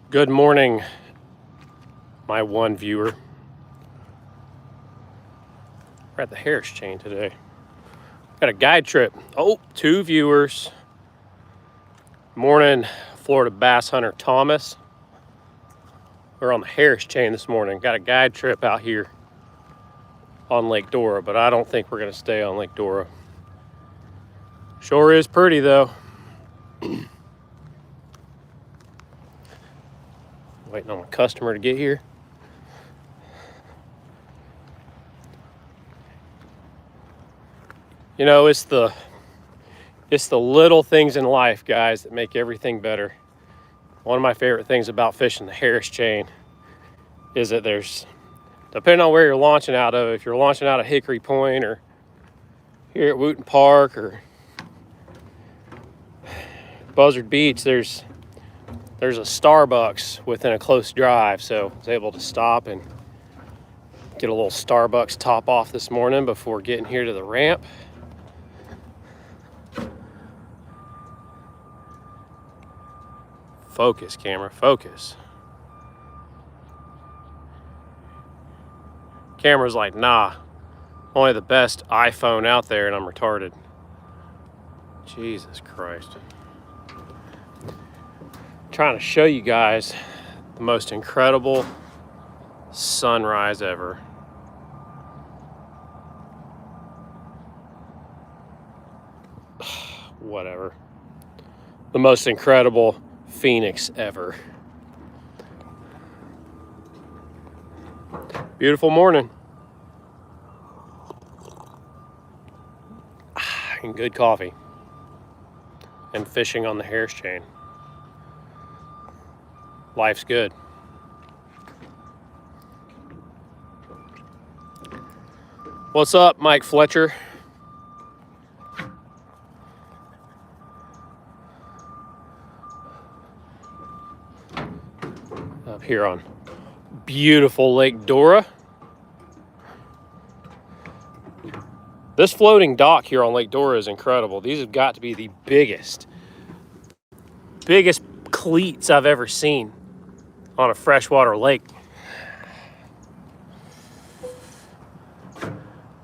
Good morning, my one viewer. We're at the Harris chain today. Got a guide trip. Oh, 2 viewers. Morning, Florida bass hunter Thomas. We're on the Harris chain this morning. Got a guide trip out here on Lake Dora, but I don't think we're going to stay on Lake Dora. Sure is pretty though. Waiting on a customer to get here. You know, it's the little things in life, guys, that make everything better. One of my favorite things about fishing the Harris chain is that there's, depending on where you're launching out of, if you're launching out of Hickory Point or here at Wooten Park or Buzzard Beach, there's a Starbucks within a close drive, so I was able to stop and get a little Starbucks top off this morning before getting here to the ramp. Focus, camera, focus. Camera's like, nah, only the best iPhone out there and I'm retarded. Jesus Christ. Trying to show you guys the most incredible sunrise ever. Whatever. The most incredible Phoenix ever. Beautiful morning. And good coffee. And fishing on the Harris chain. Life's good. What's up, Mike Fletcher? Up here on beautiful Lake Dora. This floating dock here on Lake Dora is incredible. These have got to be the biggest cleats I've ever seen on a freshwater lake.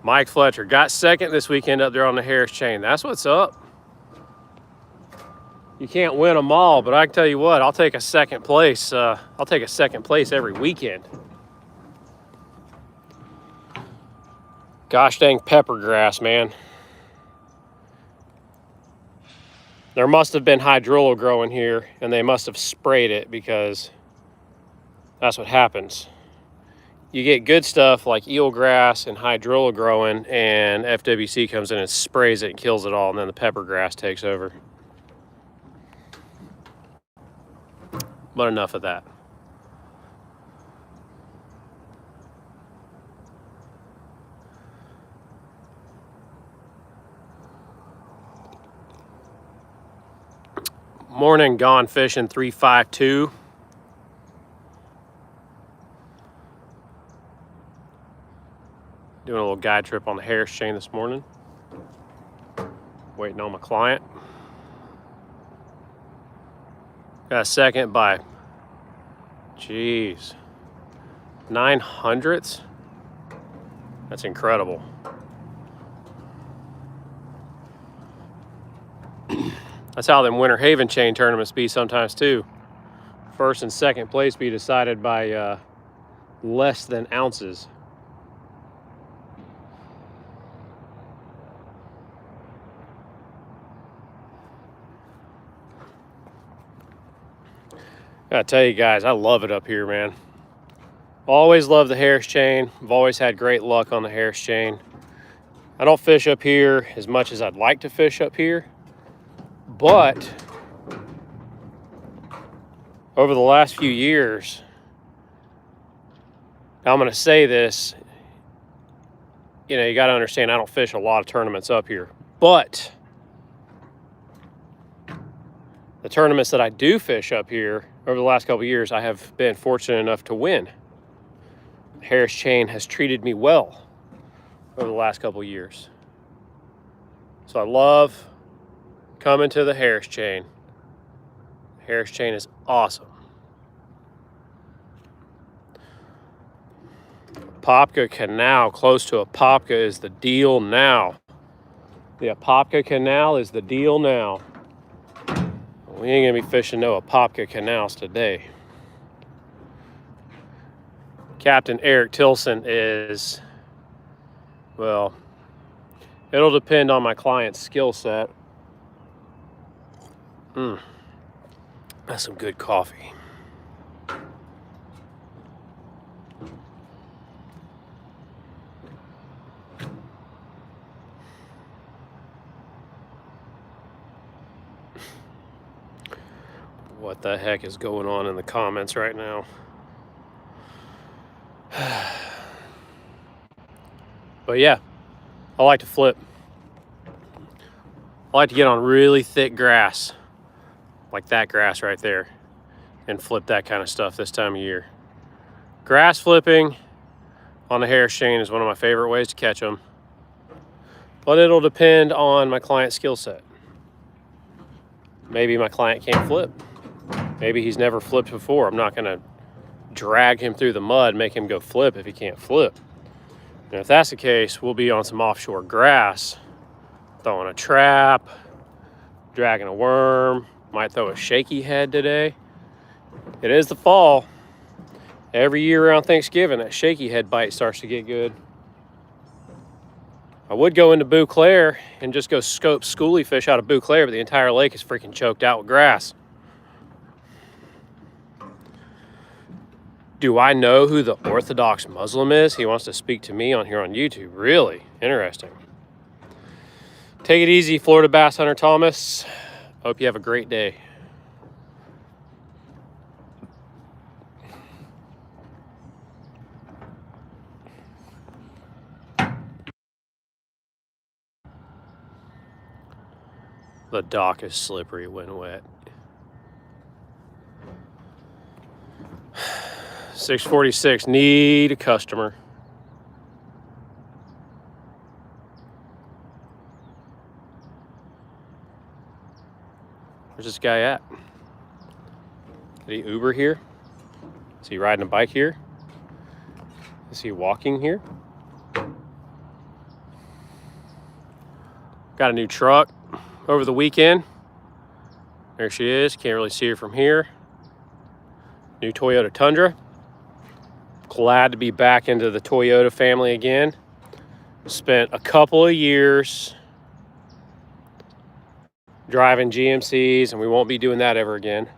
Mike Fletcher got second this weekend up there on the Harris chain. That's what's up. You can't win them all, but I can tell you what, I'll take a second place. I'll take a second place every weekend. Gosh dang pepper grass, man. There must have been hydrilla growing here, and they must have sprayed it because that's what happens. You get good stuff like eelgrass and hydrilla growing, and FWC comes in and sprays it and kills it all, and then the pepper grass takes over. But enough of that. Morning, Gone Fishing 352. Doing a little guide trip on the Harris chain this morning. Waiting on my client. Got a second by, 900ths. That's incredible. That's how them Winter Haven chain tournaments be sometimes too. First and second place be decided by less than ounces. Gotta tell you guys, I love it up here, man. Always love the Harris chain. I've always had great luck on the Harris chain. I don't fish up here as much as I'd like to fish up here, but over the last few years, I'm going to say this, you know, you got to understand I don't fish a lot of tournaments up here, but the tournaments that I do fish up here over the last couple of years, I have been fortunate enough to win. Harris chain has treated me well over the last couple of years. So I love coming to the Harris chain. Harris chain is awesome. Apopka Canal, close to Apopka is the deal now. The Apopka Canal is the deal now. We ain't gonna be fishing no Apopka Canals today. Captain Erik Tilson is, well, it'll depend on my client's skill set. That's some good coffee. What the heck is going on in the comments right now? But yeah, I like to flip. I like to get on really thick grass, like that grass right there, and flip that kind of stuff this time of year. Grass flipping on the Harris chain is one of my favorite ways to catch them, but it'll depend on my client's skill set. Maybe my client can't flip. Maybe he's never flipped before. I'm not gonna drag him through the mud, make him go flip if he can't flip. And if that's the case, we'll be on some offshore grass, throwing a trap, dragging a worm, might throw a shaky head today. It is the fall. Every year around Thanksgiving, that shaky head bite starts to get good. I would go into Boo Claire and just go scope schoolie fish out of Boo Claire, but the entire lake is freaking choked out with grass. Do I know who the Orthodox Muslim is? He wants to speak to me on here on YouTube. Really? Interesting. Take it easy, Florida Bass Hunter Thomas. Hope you have a great day. The dock is slippery when wet. 646, need a customer. Where's this guy at? Did he Uber here? Is he riding a bike here? Is he walking here? Got a new truck over the weekend. There she is. Can't really see her from here. New Toyota Tundra. Glad to be back into the Toyota family again. Spent a couple of years driving GMCs, and we won't be doing that ever again.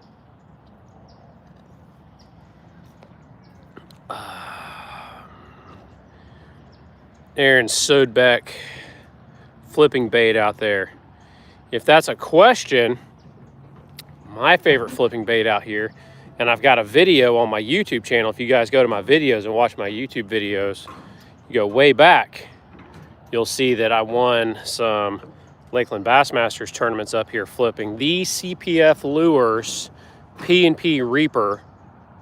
Aaron Sodebeck flipping bait out there. If that's a question, my favorite flipping bait out here, and I've got a video on my YouTube channel. If you guys go to my videos and watch my YouTube videos, you go way back, you'll see that I won some Lakeland Bassmasters tournaments up here flipping the CPF Lures P&P Reaper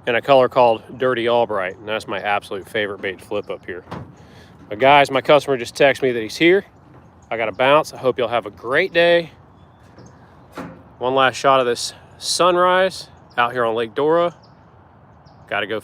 in a color called Dirty Albright, and that's my absolute favorite bait to flip up here. But guys, my customer just texted me that he's here. I got to bounce. I hope you'll have a great day. One last shot of this sunrise out here on Lake Dora. Got to go fish.